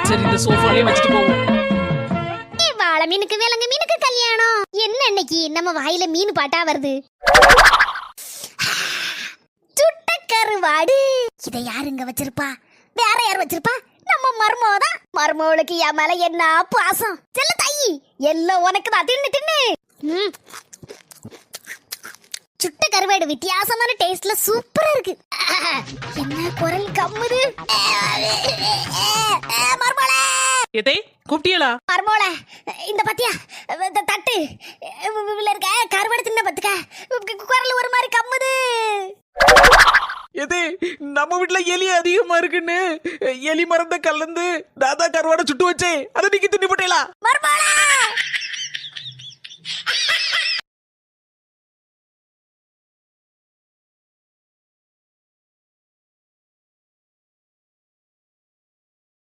சரி இந்த சோஃபாலயே வச்சுட்டு போவோம். வாழை மீனுக்கு விலங்கு மீனுக்கு கல்யாணம். என்ன இன்னைக்கு நம்ம வாயில மீன் பாட்டா வருது. சுட்ட கருவாடு. இதை யாருங்க வச்சிருப்பா? வேற யார் வச்சிருப்பா? நம்ம மருமோதான். மருமோளுக்கு என் மேல என்ன பாசம். செல்ல தாயி எல்லாம் உனக்கு தான். தின்னு தின்னு. சுட்ட கருவாடு வித்தியாசமான டேஸ்ட்ல சூப்பரா இருக்கு. என்ன குரல் கம்முது. மருமோளே எதே கூப்பிட்டியலா? மருமோளே இந்த பத்தியா தட்டு இருக்க கருவாடு தின்ன பத்துக்க குரல் ஒரு மாதிரி கம்முது. எதே நம்ம வீட்டுல எலி அதிகமா இருக்குன்னு எலி மருந்த கலந்து தாதா கருவாட சுட்டு வச்சே அதை நீங்க தின்னு போட்டீங்களா? மருமோளே